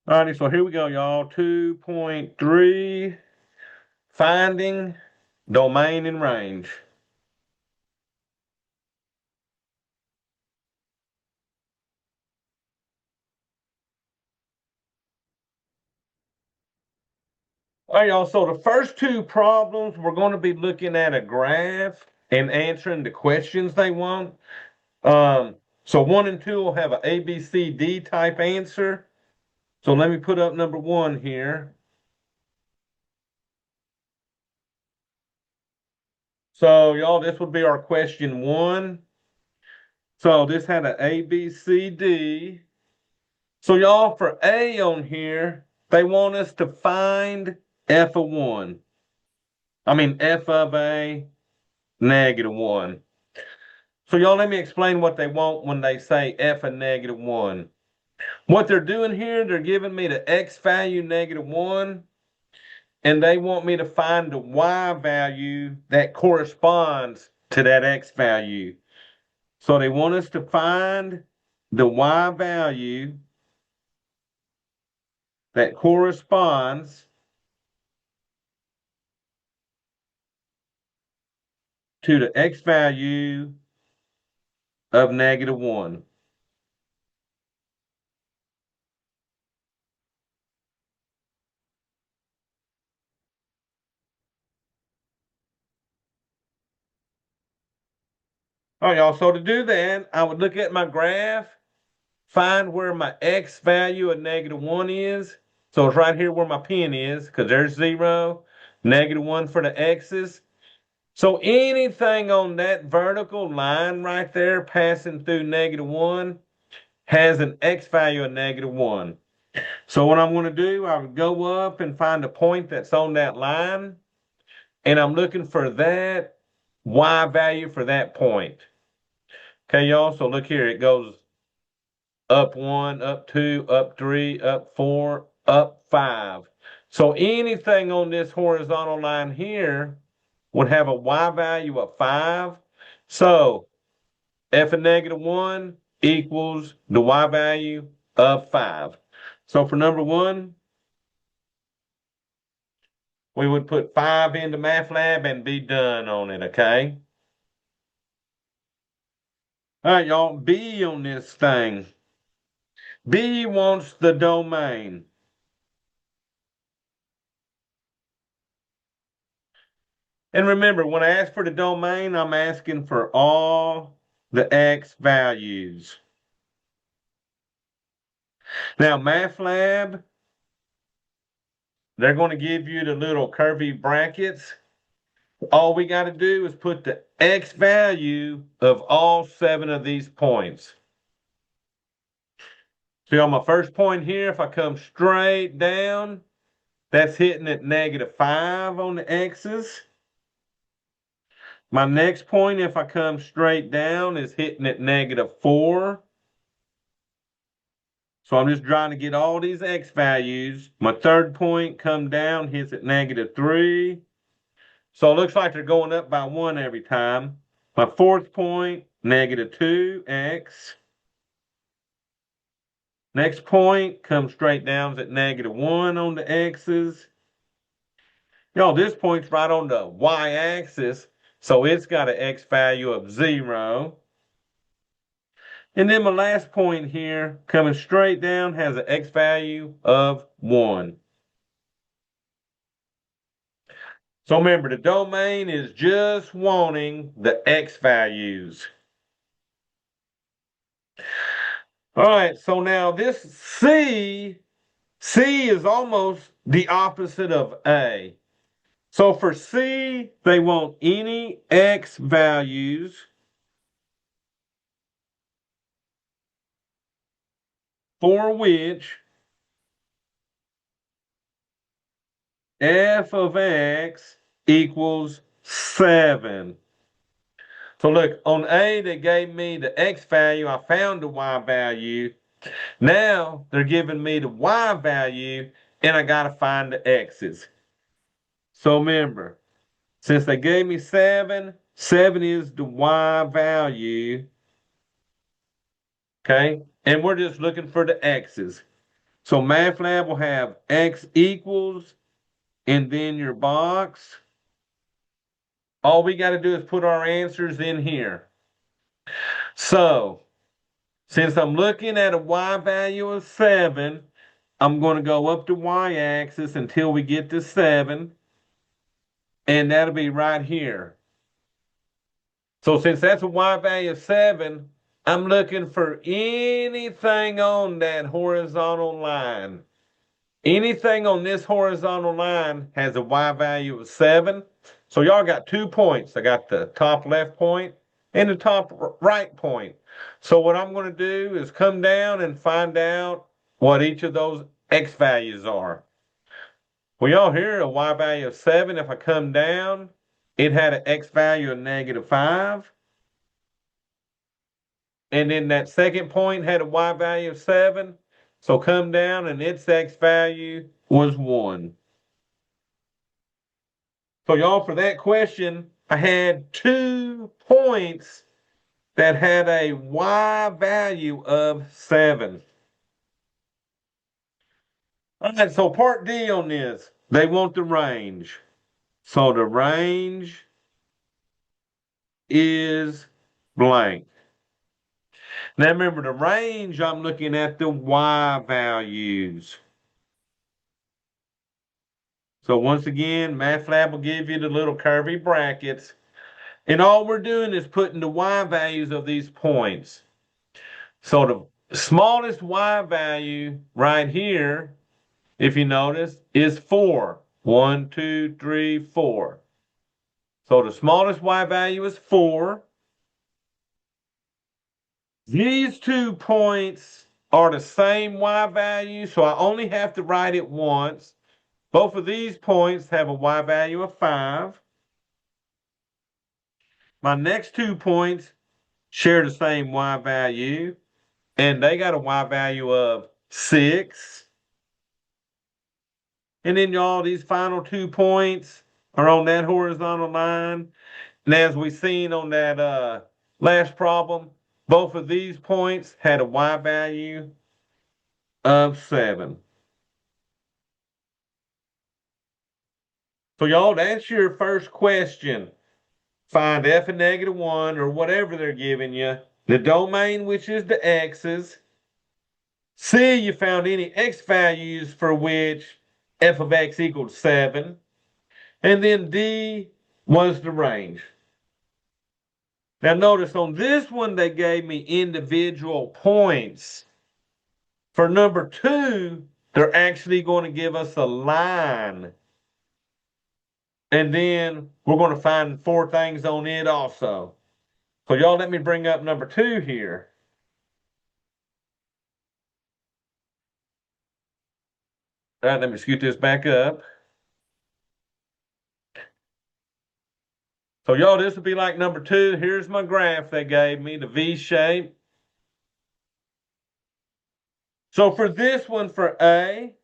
Alrighty, so here we go, y'all. 2.3, finding domain and range. All right, y'all. So the first two problems, we're going to be looking at a graph and answering the questions they want. So one and two will have an A, B, C, D type answer. So let me put up number one here. So y'all, this would be our question one. So this had an A, B, C, D. So y'all, for A on here, they want us to find f of 1. I mean f of a negative 1. So y'all, let me explain what they want when they say f of negative 1. What they're doing here, they're giving me the x value negative 1, and they want me to find the y value that corresponds to that x value. So they want us to find the y value that corresponds to the x value of negative 1. All right, y'all. So to do that, I would look at my graph, find where my x value of negative 1 is. So it's right here where my pen is, because there's 0, negative 1 for the x's. So anything on that vertical line right there passing through negative 1 has an x value of negative 1. So what I'm going to do, I would go up and find a point that's on that line, and I'm looking for that y value for that point. Okay, y'all, so look here. It goes up 1, up 2, up 3, up 4, up 5. So anything on this horizontal line here would have a y value of 5. So f of negative 1 equals the y value of 5. So for number one, we would put 5 into MathLab and be done on it, okay? All right, y'all, B on this thing. B wants the domain. And remember, when I ask for the domain, I'm asking for all the x values. Now, MathLab, they're going to give you the little curvy brackets. All we got to do is put the x value of all 7 of these points. See, on my first point here, if I come straight down, that's hitting at negative 5 on the x's. My next point, if I come straight down, is hitting at negative 4. So I'm just trying to get all these x values. My third point come down, hits at negative 3. So it looks like they're going up by 1 every time. My fourth point, negative 2x. Next point comes straight down at negative 1 on the x's. This point's right on the y-axis, so it's got an x value of 0. And then my last point here, coming straight down, has an x value of 1. So remember, the domain is just wanting the x values. All right, so now this C is almost the opposite of A. So for C, they want any x values for which f of x equals 7. So look, on A, they gave me the x value. I found the y value. Now they're giving me the y value, and I got to find the x's. So remember, since they gave me 7, 7 is the y value. Okay? And we're just looking for the x's. So MathLab will have x equals, and then your box. All we got to do is put our answers in here. So, since I'm looking at a y value of 7, I'm going to go up the y-axis until we get to 7, and that'll be right here. So since that's a y value of 7, I'm looking for anything on that horizontal line. Anything on this horizontal line has a y value of 7. So y'all got 2 points. I got the top left point and the top right point. So what I'm going to do is come down and find out what each of those x values are. Well, y'all hear a y value of 7. If I come down, it had an x value of -5. And then that second point had a y value of 7. So come down and its x value was 1. So y'all, for that question, I had 2 points that had a y value of 7. All right, so part D on this, they want the range. So the range is blank. Now remember, the range, I'm looking at the y values. So once again, MathLab will give you the little curvy brackets. And all we're doing is putting the y values of these points. So the smallest y value right here, if you notice, is 4. 1, 2, 3, 4. So the smallest y value is 4. These 2 points are the same y value, so I only have to write it once. Both of these points have a y value of 5. My next 2 points share the same y value, and they got a y value of 6. And then y'all, these final 2 points are on that horizontal line. And as we seen on that last problem, both of these points had a y value of 7. So y'all, that's your first question. Find f of -1 or whatever they're giving you. The domain, which is the x's. C, you found any x values for which f of x equals 7. And then D was the range. Now notice on this one, they gave me individual points. For number 2, they're actually going to give us a line. And then we're going to find 4 things on it also. So y'all let me bring up number 2 here. All right, let me scoot this back up. So y'all, this would be like number 2. Here's my graph they gave me, the V shape. So for this one, for A,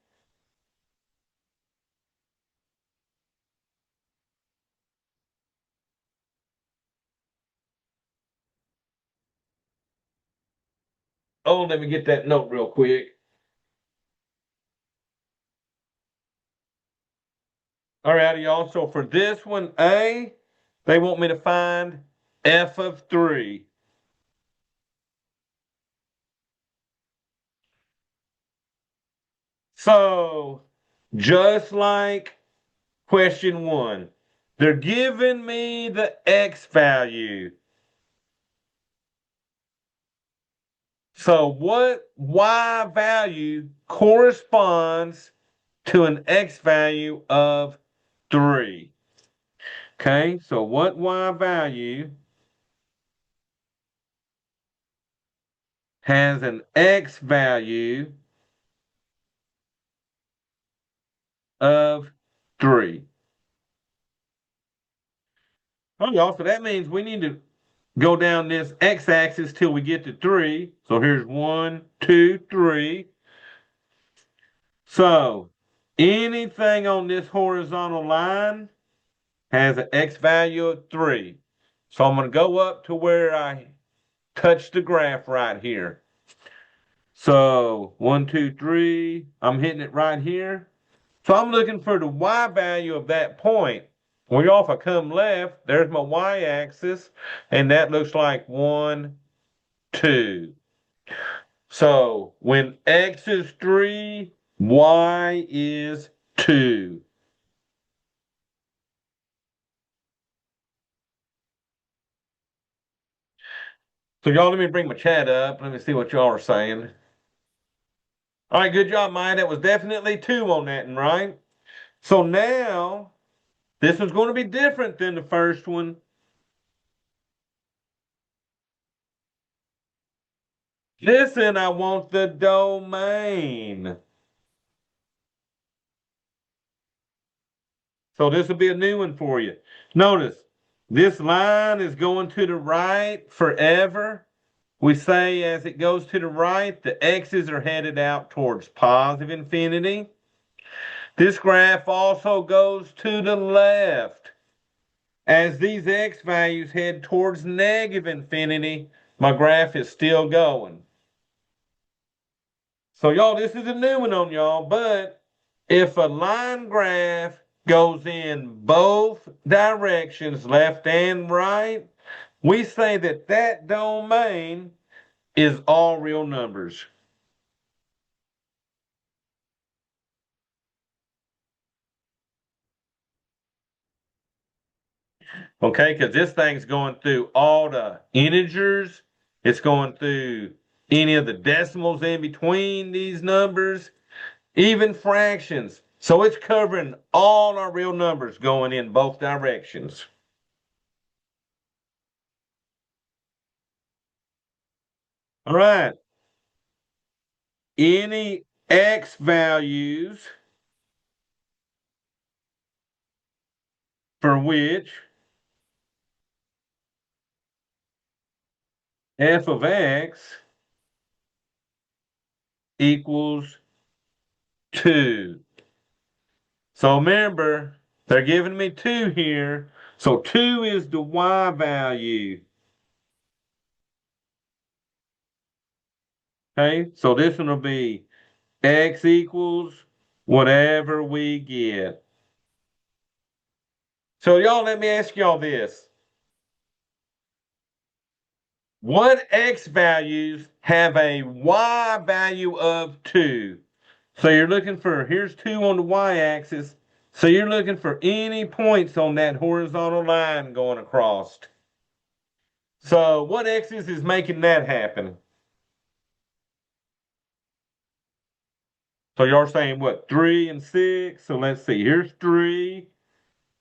oh, let me get that note real quick. All right, y'all. So for this one, A, they want me to find f of 3. So just like question 1, they're giving me the x value. So what y value corresponds to an x value of 3? Okay, so what y value has an x value of 3? Oh, y'all, so that means we need to go down this x-axis till we get to 3. So here's 1, 2, 3. So anything on this horizontal line has an x value of 3. So I'm going to go up to where I touch the graph right here. So 1, 2, 3. I'm hitting it right here. So I'm looking for the y value of that point. Well, if I come left, there's my y-axis, and that looks like 1, 2. So when x is 3, y is 2. So y'all, let me bring my chat up. Let me see what y'all are saying. All right, good job, Maya. That was definitely 2 on that one, right? So now, this is going to be different than the first one. Listen, I want the domain. So this will be a new one for you. Notice, this line is going to the right forever. We say as it goes to the right, the x's are headed out towards positive infinity. This graph also goes to the left. As these x values head towards negative infinity, my graph is still going. So y'all, this is a new one on y'all, but if a line graph goes in both directions, left and right, we say that that domain is all real numbers. Okay, because this thing's going through all the integers. It's going through any of the decimals in between these numbers, even fractions. So it's covering all our real numbers going in both directions. All right. Any x values for which f of x equals 2. So remember, they're giving me 2 here. So 2 is the y value. Okay, so this one will be x equals whatever we get. So y'all, let me ask y'all this. What x values have a y value of 2? So you're looking for, here's 2 on the y-axis. So you're looking for any points on that horizontal line going across. So what x's is making that happen? So you're saying what, 3 and 6? So let's see, here's 3.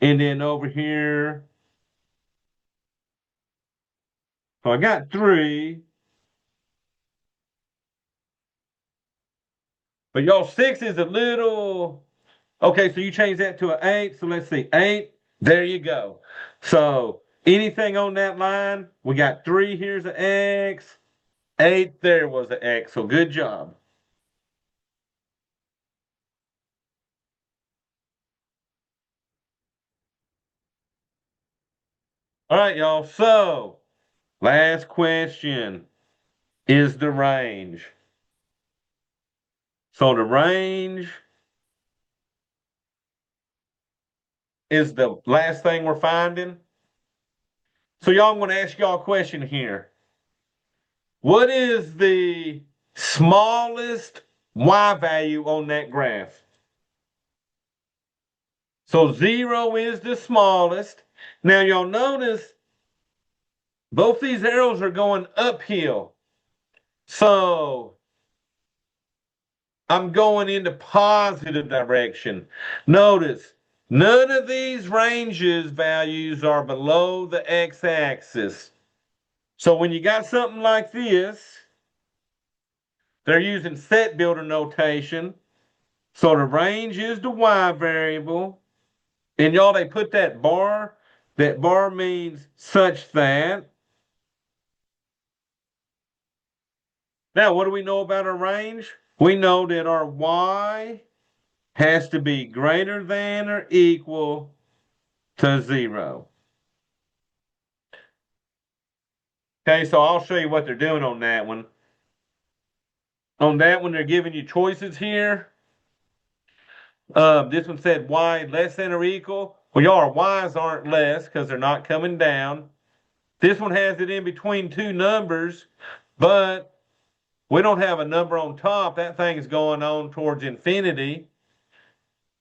And then over here, so I got 3. But y'all, 6 is a little, okay, so you change that to an 8. So let's see, 8. There you go. So anything on that line, we got 3, here's an x. 8 there was an x. So good job. All right, y'all. So last question is the range. So the range is the last thing we're finding. So y'all, I'm going to ask y'all a question here. What is the smallest y value on that graph? So 0 is the smallest. Now y'all notice both these arrows are going uphill. So I'm going into positive direction. Notice none of these ranges values are below the x-axis. So when you got something like this, they're using set builder notation. So the range is the y variable. And y'all, they put that bar. That bar means such that. Now, what do we know about our range? We know that our y has to be greater than or equal to 0. Okay, so I'll show you what they're doing on that one. On that one, they're giving you choices here. This one said y less than or equal. Well, y'all, y's aren't less because they're not coming down. This one has it in between two numbers, but we don't have a number on top. That thing's going on towards infinity.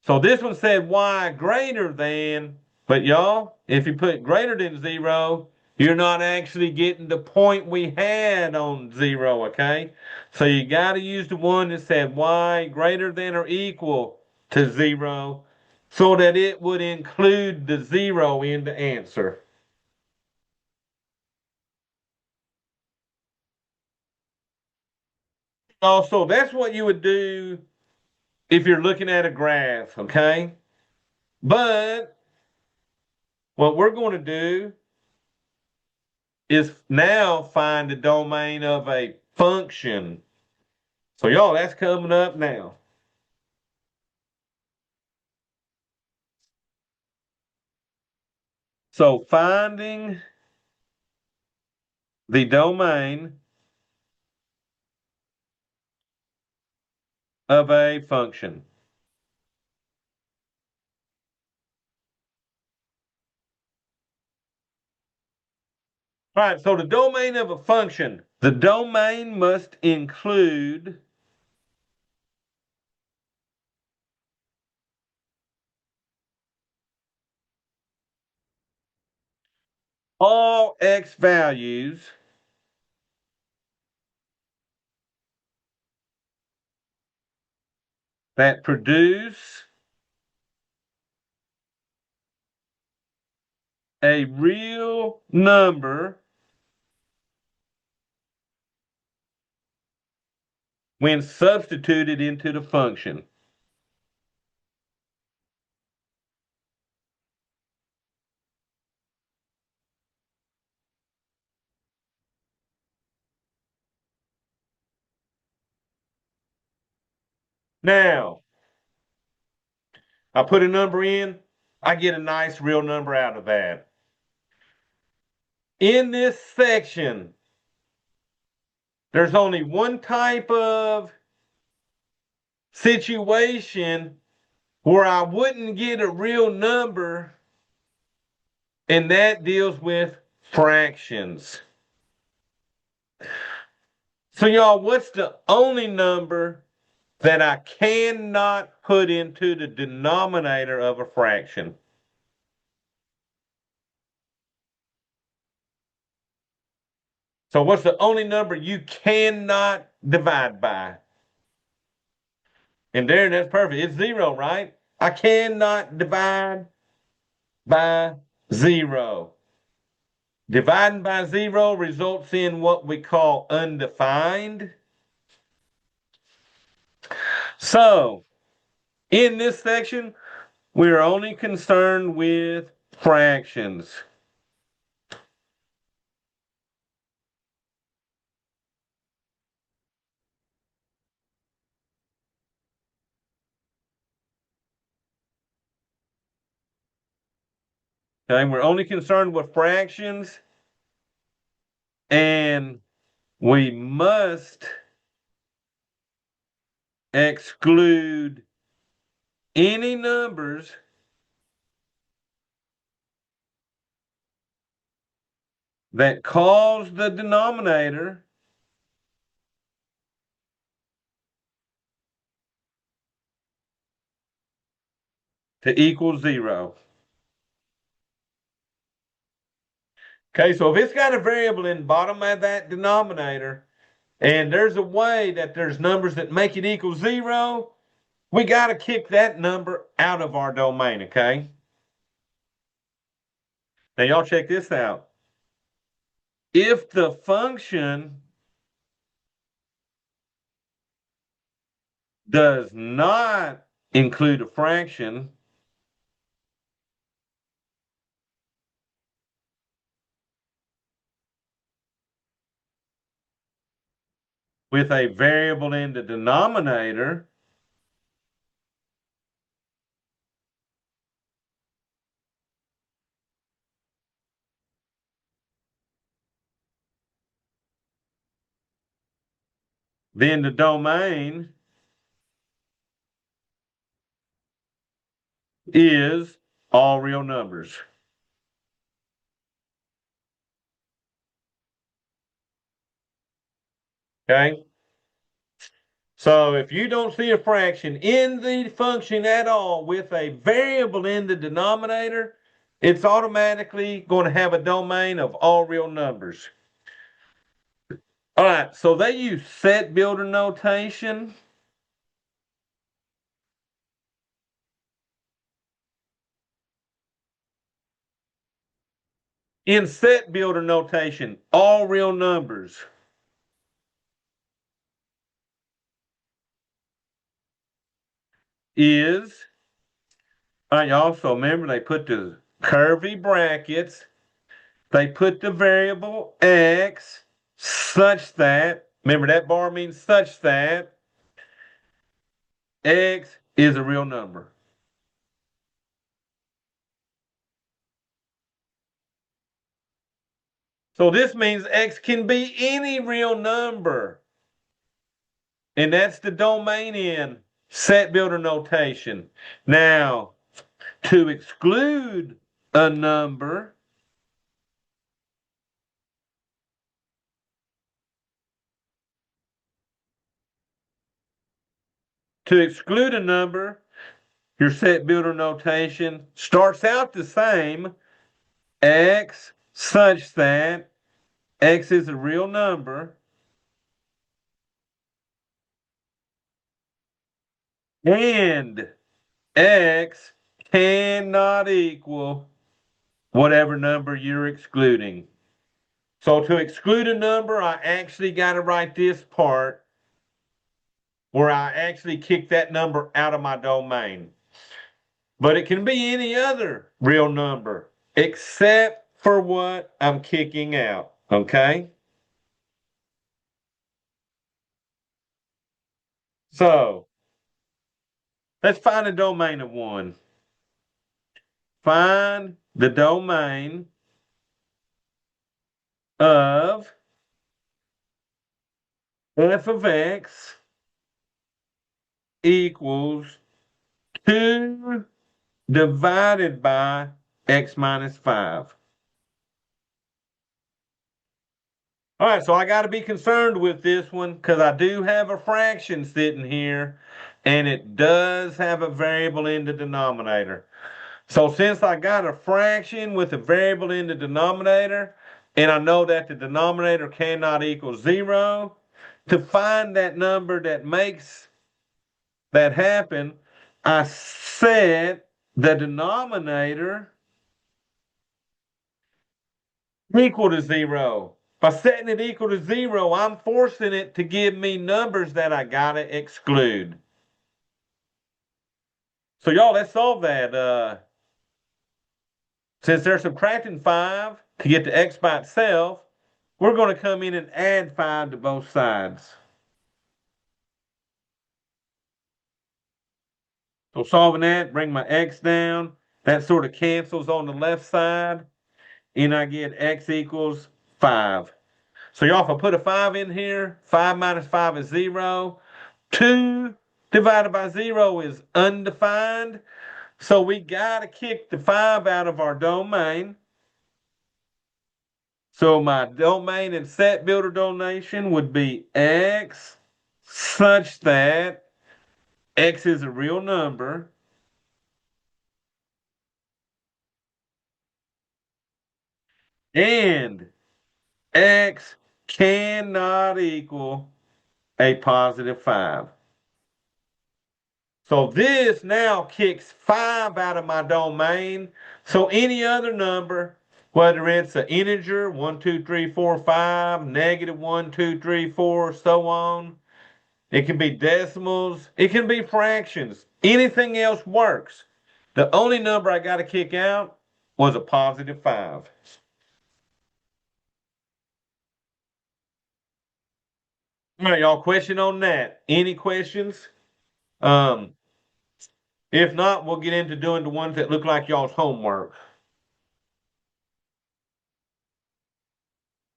So this one said y greater than, but y'all, if you put greater than 0, you're not actually getting the point we had on 0, okay? So you got to use the one that said y greater than or equal to 0 so that it would include the 0 in the answer. Also, that's what you would do if you're looking at a graph, okay? But what we're going to do is now find the domain of a function. So y'all, that's coming up now. So finding the domain of a function. All right, so the domain of a function, the domain must include all x values that produce a real number when substituted into the function. Now, I put a number in, I get a nice real number out of that. In this section, there's only one type of situation where I wouldn't get a real number, and that deals with fractions. So, y'all, what's the only number that I cannot put into the denominator of a fraction? So, what's the only number you cannot divide by? And there, that's perfect. It's 0, right? I cannot divide by 0. Dividing by 0 results in what we call undefined. So, in this section, we are only concerned with fractions. Okay, we're only concerned with fractions, and we must exclude any numbers that cause the denominator to equal 0. Okay, so if it's got a variable in the bottom of that denominator, and there's a way that there's numbers that make it equal 0, we got to kick that number out of our domain, okay? Now, y'all check this out. If the function does not include a fraction, with a variable in the denominator, Then the domain is all real numbers. Okay? So if you don't see a fraction in the function at all with a variable in the denominator, it's automatically going to have a domain of all real numbers. All right, so they use set builder notation. In set builder notation, all real numbers is, I also remember they put the curvy brackets, they put the variable x such that, remember that bar means such that x is a real number. So this means x can be any real number. And that's the domain in set builder notation. Now, to exclude a number, your set builder notation starts out the same, x such that x is a real number, and x cannot equal whatever number you're excluding. So to exclude a number, I actually got to write this part where I actually kick that number out of my domain. But it can be any other real number except for what I'm kicking out. Okay? So let's find a domain of one. Find the domain of f of x equals 2 divided by x minus 5. All right, so I got to be concerned with this one because I do have a fraction sitting here and it does have a variable in the denominator. So since I got a fraction with a variable in the denominator and I know that the denominator cannot equal 0, to find that number that makes that happen, I set the denominator equal to 0. By setting it equal to 0, I'm forcing it to give me numbers that I gotta exclude. So y'all, let's solve that. Since they're subtracting 5 to get the x by itself, we're going to come in and add 5 to both sides. So solving that, bring my x down. That sort of cancels on the left side. And I get x equals 5. So y'all, if I put a 5 in here, 5 minus 5 is 0. 2 divided by 0 is undefined. So we got to kick the 5 out of our domain. So my domain and set builder donation would be x such that x is a real number and x cannot equal a positive 5. So this now kicks 5 out of my domain. So any other number, whether it's an integer, 1, 2, 3, 4, 5, negative 1, 2, 3, 4, so on. It can be decimals. It can be fractions. Anything else works. The only number I got to kick out was a positive 5. All right, y'all, question on that? Any questions? Um, if not, we'll get into doing the ones that look like y'all's homework.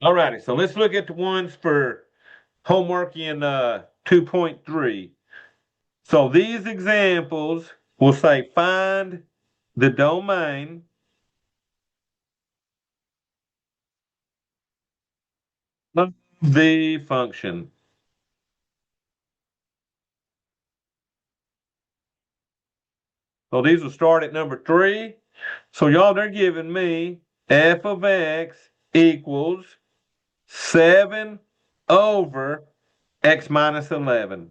All righty, so let's look at the ones for homework in 2.3. So these examples will say find the domain of the function. So these will start at number 3. So y'all, they're giving me f of x equals 7 over x minus 11.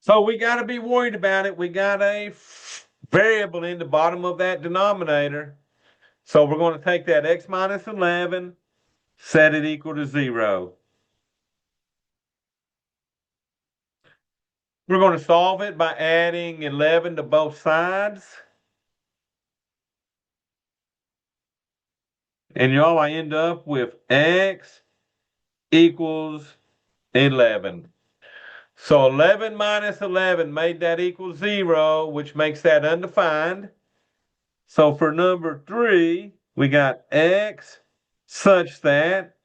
So we got to be worried about it. We got a variable in the bottom of that denominator. So we're going to take that x minus 11, set it equal to 0. We're going to solve it by adding 11 to both sides. And y'all, I end up with x equals 11. So 11 minus 11 made that equal 0, which makes that undefined. So for number 3, we got x such that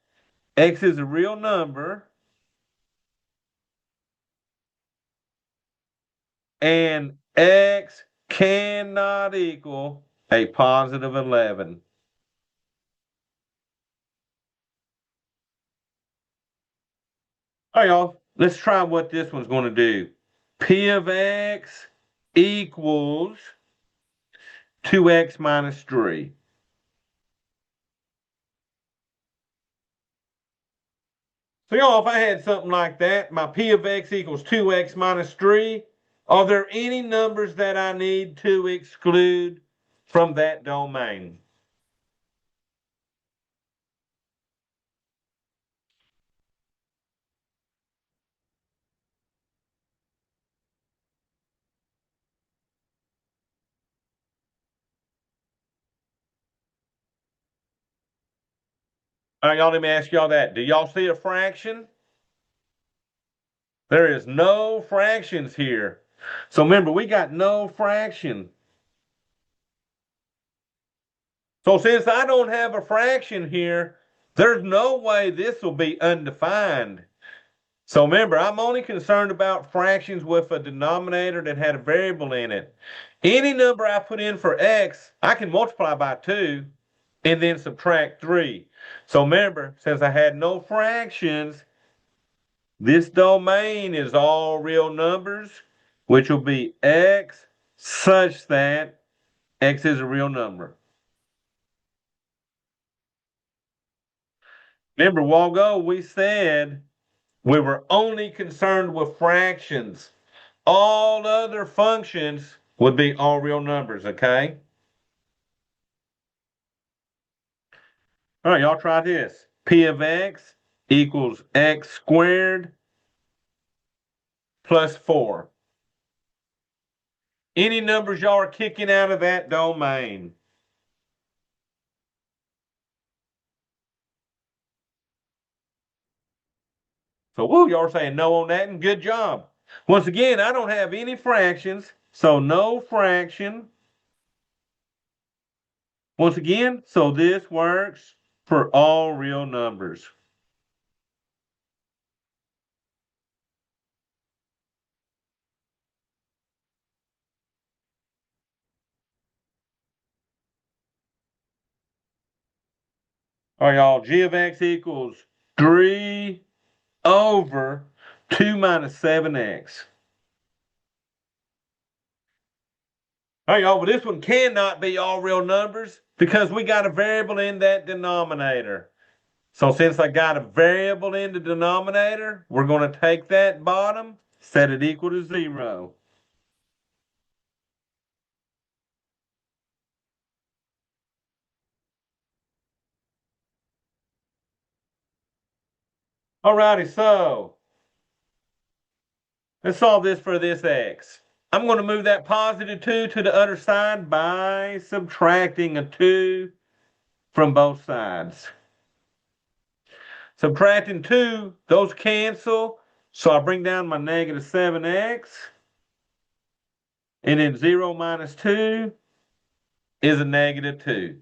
x is a real number and x cannot equal a positive 11. All right, y'all, let's try what this one's going to do. P of x equals 2x minus 3. So, y'all, if I had something like that, my P of x equals 2x minus 3, are there any numbers that I need to exclude from that domain? All right, y'all, let me ask y'all that. Do y'all see a fraction? There is no fractions here. So remember, we got no fraction. So since I don't have a fraction here, there's no way this will be undefined. So remember, I'm only concerned about fractions with a denominator that had a variable in it. Any number I put in for x, I can multiply by 2 and then subtract 3. So remember, since I had no fractions, this domain is all real numbers, which will be x such that x is a real number. Remember, a while ago we said we were only concerned with fractions. All other functions would be all real numbers, okay? All right, y'all try this. P of x equals x squared plus 4. Any numbers y'all are kicking out of that domain? So, woo, y'all are saying no on that, and good job. Once again, I don't have any fractions, so no fraction. Once again, so this works for all real numbers. All right, y'all, g of x equals 3 over 2 minus 7x. All right, y'all, but this one cannot be all real numbers because we got a variable in that denominator. So since I got a variable in the denominator, we're going to take that bottom, set it equal to 0. All righty, so let's solve this for this x. I'm going to move that positive 2 to the other side by subtracting a 2 from both sides. Subtracting 2, those cancel. So I bring down my negative 7x. And then 0 minus 2 is a negative 2.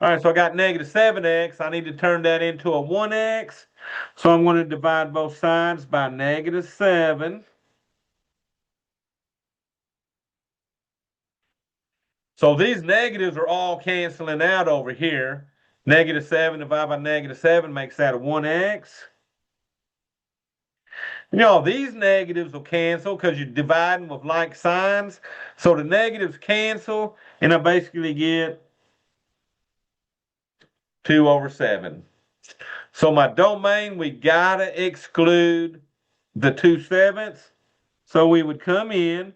All right, so I got negative 7x. I need to turn that into a 1x. So I'm going to divide both sides by negative 7. So these negatives are all canceling out over here. Negative 7 divided by negative 7 makes that a 1x. These negatives will cancel because you're dividing with like signs. So the negatives cancel, and I basically get 2 over 7. So my domain, we got to exclude the 2/7. So we would come in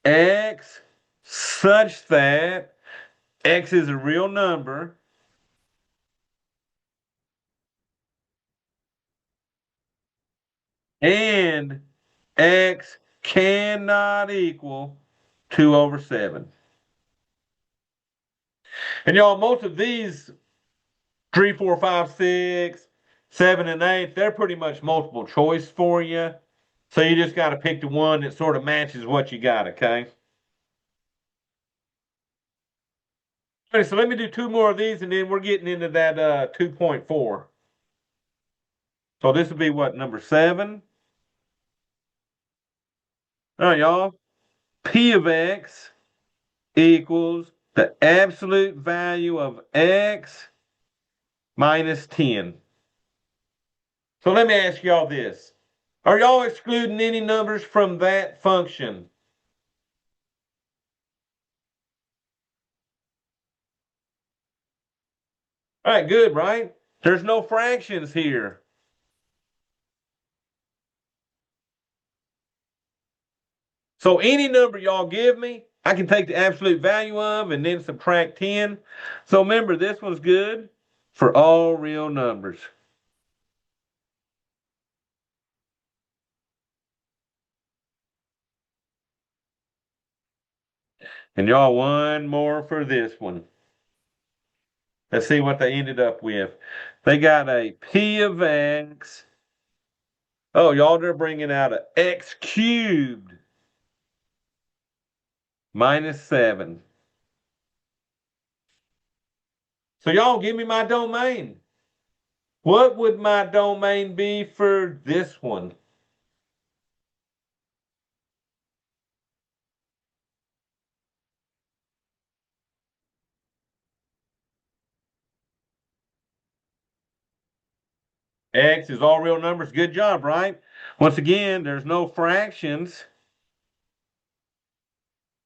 x such that x is a real number and x cannot equal 2 over 7. And most of these 3, 4, 5, 6, 7, and 8, they're pretty much multiple choice for you. So you just got to pick the one that sort of matches what you got, okay? Okay, so let me do two more of these and then we're getting into that 2.4. So this would be what, number 7? All right, y'all. P of x equals the absolute value of x minus 10. So let me ask y'all this. Are y'all excluding any numbers from that function? All right, good, right? There's no fractions here. So any number y'all give me, I can take the absolute value of and then subtract 10. So remember, this one's good for all real numbers. And y'all, one more for this one. Let's see what they ended up with. They got a P of x. Oh, y'all, they're bringing out a x cubed minus 7. So y'all give me my domain. What would my domain be for this one? X is all real numbers. Good job, right? Once again, there's no fractions.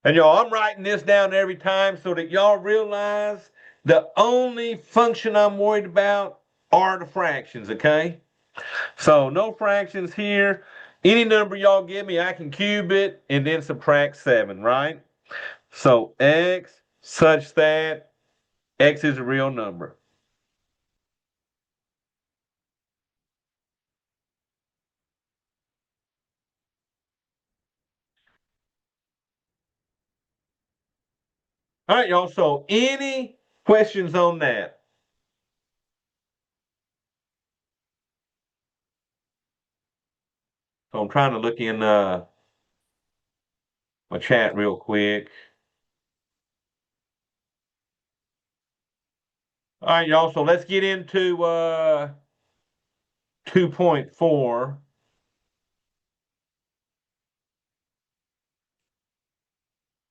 And y'all, I'm writing this down every time so that y'all realize the only function I'm worried about are the fractions, okay? So no fractions here. Any number y'all give me, I can cube it and then subtract 7, right? So x such that x is a real number. All right, y'all. So any questions on that? So I'm trying to look in my chat real quick. All right, y'all. So let's get into 2.4.